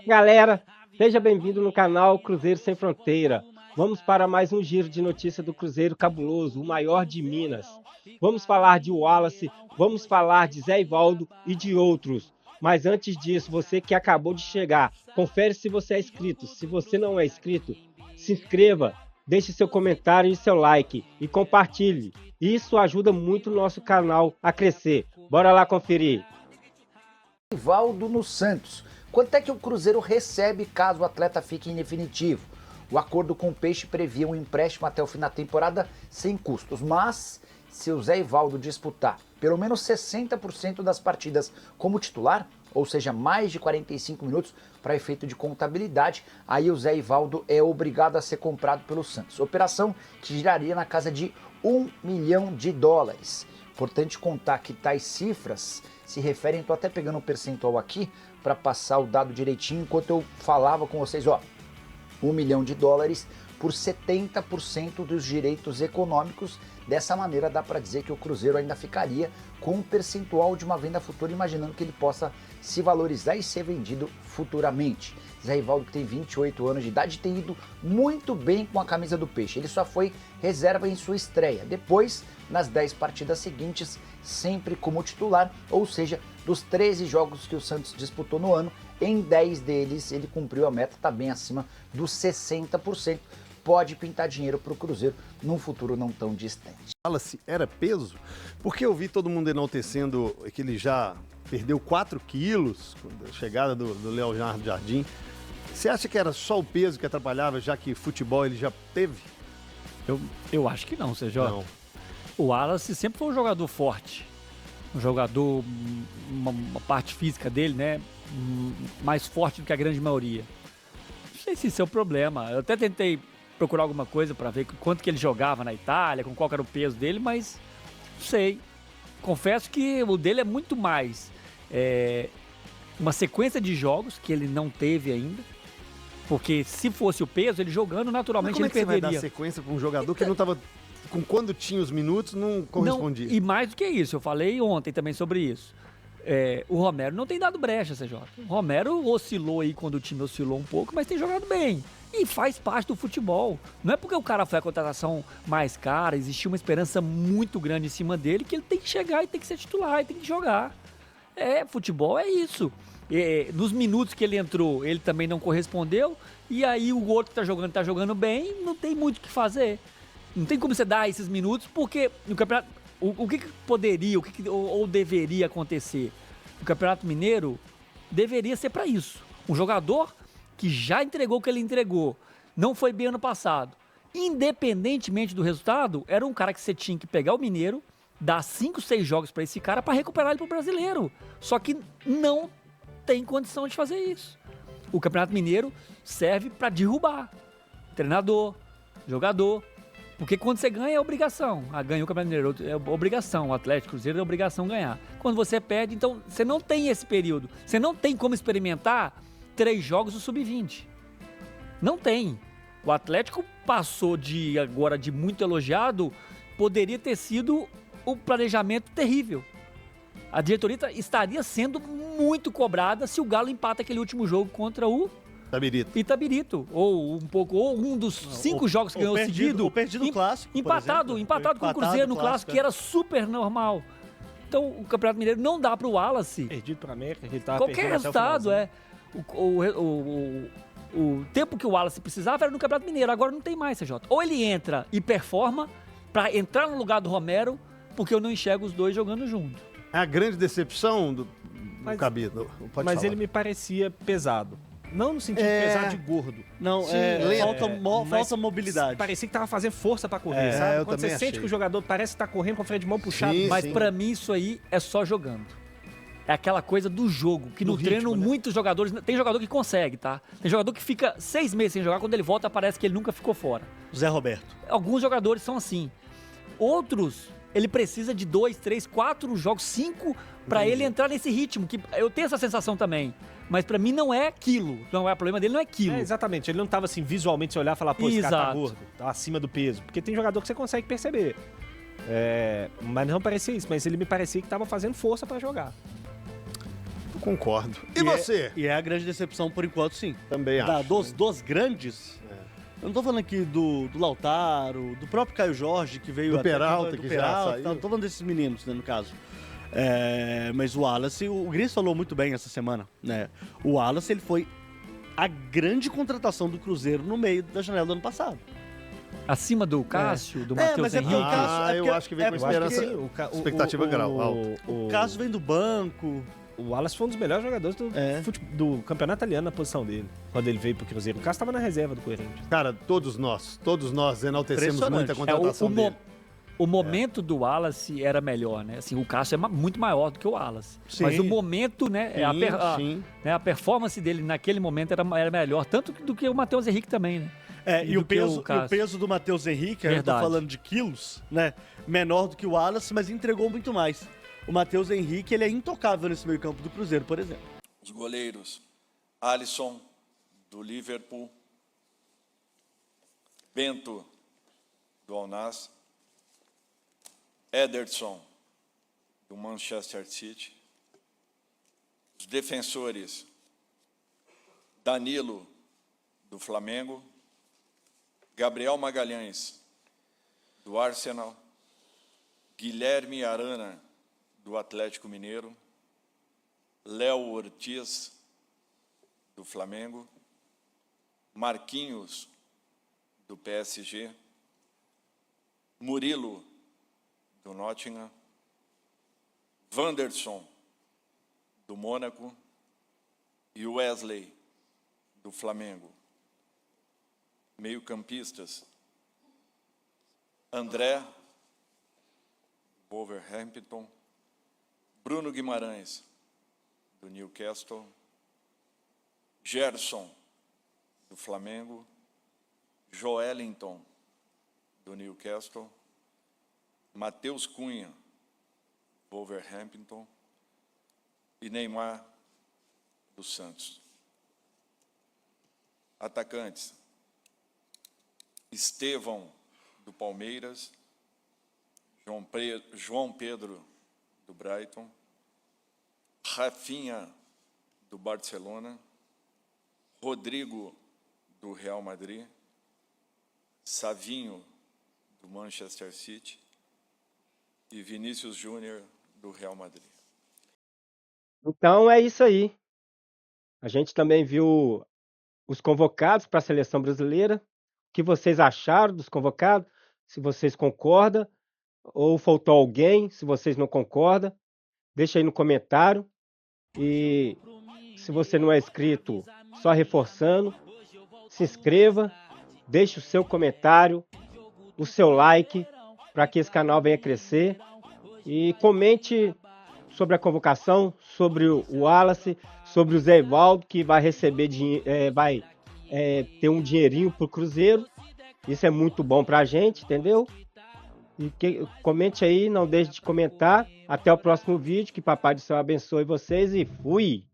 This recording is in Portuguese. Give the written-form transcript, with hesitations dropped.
Galera, seja bem-vindo no canal Cruzeiro Sem Fronteira. Vamos para mais um giro de notícia do Cruzeiro Cabuloso, o maior de Minas. Vamos falar de Wallace, vamos falar de Zé Ivaldo e de outros. Mas antes disso, você que acabou de chegar, confere se você é inscrito. Se você não é inscrito, se inscreva, deixe seu comentário e seu like e compartilhe. Isso ajuda muito o nosso canal a crescer. Bora lá conferir. Ivaldo no Santos. Quanto é que o Cruzeiro recebe caso o atleta fique em definitivo? O acordo com o Peixe previa um empréstimo até o fim da temporada sem custos, mas se o Zé Ivaldo disputar pelo menos 60% das partidas como titular, ou seja, mais de 45 minutos para efeito de contabilidade, aí o Zé Ivaldo é obrigado a ser comprado pelo Santos. Operação que giraria na casa de US$ 1 milhão. Importante contar que tais cifras se referem, estou até pegando um percentual aqui para passar o dado direitinho, enquanto eu falava com vocês, ó, US$ 1 milhão por 70% dos direitos econômicos. Dessa maneira dá para dizer que o Cruzeiro ainda ficaria com um percentual de uma venda futura, imaginando que ele possa se valorizar e ser vendido futuramente. Zé Ivaldo, que tem 28 anos de idade, tem ido muito bem com a camisa do Peixe. Ele só foi reserva em sua estreia. Depois, nas 10 partidas seguintes, sempre como titular, ou seja, dos 13 jogos que o Santos disputou no ano, em 10 deles ele cumpriu a meta, está bem acima dos 60%. Pode pintar dinheiro para o Cruzeiro num futuro não tão distante. Fala-se, era peso? Porque eu vi todo mundo enaltecendo que ele já perdeu 4 quilos com a chegada do Leonardo Jardim. Você acha que era só o peso que atrapalhava, já que futebol ele já teve? Eu acho que não, CJ. Não. O Wallace sempre foi um jogador forte. Um jogador, uma parte física dele, né? Mais forte do que a grande maioria. Não sei se isso é o problema. Eu até tentei procurar alguma coisa para ver quanto que ele jogava na Itália, com qual era o peso dele, mas não sei. Confesso que o dele é muito mais uma sequência de jogos que ele não teve ainda, porque se fosse o peso, ele jogando naturalmente ele perderia. Como é que você vai dar sequência para um jogador que não estava, com quando tinha os minutos, não correspondia? Não, e mais do que isso, eu falei ontem também sobre isso. O Romero não tem dado brecha, CJ. O Romero oscilou aí quando o time oscilou um pouco, mas tem jogado bem. E faz parte do futebol. Não é porque o cara foi a contratação mais cara, existiu uma esperança muito grande em cima dele, que ele tem que chegar e tem que ser titular, e tem que jogar. Futebol é isso. Nos minutos que ele entrou, ele também não correspondeu, e aí o outro que tá jogando bem, não tem muito o que fazer. Não tem como você dar esses minutos, porque no campeonato, o que poderia, ou deveria acontecer? O Campeonato Mineiro deveria ser para isso. Um jogador que já entregou o que ele entregou, não foi bem ano passado. Independentemente do resultado, era um cara que você tinha que pegar o Mineiro, dar 5, 6 jogos para esse cara para recuperar ele pro brasileiro. Só que não tem condição de fazer isso. O Campeonato Mineiro serve para derrubar treinador, jogador. Porque quando você ganha é obrigação. Ganhou o Campeonato Mineiro é obrigação. O Atlético, Cruzeiro é obrigação ganhar. Quando você perde, então você não tem esse período. Você não tem como experimentar 3 jogos do Sub-20. Não tem. O Atlético passou agora de muito elogiado, poderia ter sido um planejamento terrível. A diretoria estaria sendo muito cobrada se o Galo empata aquele último jogo contra o Itabirito. Ou um dos 5 jogos que ganhou seguido. O perdido no clássico. Empatado com o Cruzeiro no clássico, que era super normal. Então o Campeonato Mineiro não dá pro Wallace. Perdido pra América, que ele tava qualquer resultado o tempo que o Wallace precisava era no Campeonato Mineiro, agora não tem mais, CJ. Ou ele entra e performa pra entrar no lugar do Romero, porque eu não enxergo os dois jogando junto. É a grande decepção do Cabido. Mas ele me parecia pesado. Não no sentido pesado de gordo. Não, falta mobilidade. Parecia que tava fazendo força pra correr, sabe? Quando você sente que o jogador parece que tá correndo com o freio de mão puxado. Mas pra mim isso aí é só jogando. É aquela coisa do jogo, que no treino muitos jogadores... Tem jogador que consegue, tá? Tem jogador que fica 6 meses sem jogar, quando ele volta parece que ele nunca ficou fora. Zé Roberto. Alguns jogadores são assim. Outros, ele precisa de 2, 3, 4 jogos, 5, pra ele entrar nesse ritmo. Que eu tenho essa sensação também. Mas pra mim não é aquilo. Não é, o problema dele não é aquilo. Exatamente. Ele não tava assim, visualmente, se olhar e falar, pô, esse cara tá gordo, tá acima do peso. Porque tem jogador que você consegue perceber. Mas não parecia isso. Mas ele me parecia que tava fazendo força pra jogar. Concordo. E você? E é a grande decepção por enquanto, sim. Também acho. Dos grandes... Eu não tô falando aqui do Lautaro, do próprio Caio Jorge, que veio... Do Peralta, que já saiu. Não tô falando desses meninos, né, no caso. Mas o Wallace, o Gris falou muito bem essa semana, né? O Wallace, ele foi a grande contratação do Cruzeiro no meio da janela do ano passado. Acima do Cássio, do Matheus Henrique? O Cássio, eu acho que vem com esperança, expectativa grau. O Cássio vem do banco. O Wallace foi um dos melhores jogadores do campeonato italiano na posição dele, quando ele veio pro Cruzeiro. O Cássio estava na reserva do Corinthians. Cara, todos nós enaltecemos muito a contratação dele. O momento do Wallace era melhor, né? Assim, o Cássio é muito maior do que o Wallace. Sim. Mas o momento, né? A performance dele naquele momento era melhor, tanto do que o Matheus Henrique também, né? E o peso do Matheus Henrique, eu tô falando de quilos, né? Menor do que o Wallace, mas entregou muito mais. O Matheus Henrique, ele é intocável nesse meio campo do Cruzeiro, por exemplo. Os goleiros, Alisson, do Liverpool, Bento, do Al-Nassr, Ederson, do Manchester City. Os defensores, Danilo, do Flamengo, Gabriel Magalhães, do Arsenal, Guilherme Arana, do Atlético Mineiro, Léo Ortiz, do Flamengo, Marquinhos, do PSG, Murilo, do Nottingham, Wanderson, do Mônaco e Wesley, do Flamengo. Meio-campistas, André, Wolverhampton, Bruno Guimarães, do Newcastle, Gerson, do Flamengo, Joelinton, do Newcastle, Matheus Cunha, Wolverhampton e Neymar, do Santos. Atacantes, Estevão, do Palmeiras, João Pedro, do Brighton, Rafinha, do Barcelona, Rodrigo, do Real Madrid, Savinho, do Manchester City e Vinícius Júnior, do Real Madrid. Então é isso aí. A gente também viu os convocados para a seleção brasileira. O que vocês acharam dos convocados? Se vocês concordam ou faltou alguém, se vocês não concordam, deixa aí no comentário. E se você não é inscrito, só reforçando, se inscreva, deixe o seu comentário, o seu like, para que esse canal venha crescer. E comente sobre a convocação, sobre o Wallace, sobre o Zé Ivaldo, que vai receber ter um dinheirinho pro Cruzeiro. Isso é muito bom pra gente, entendeu? E comente aí, não deixe de comentar. Até o próximo vídeo, que Papai do Céu abençoe vocês e fui!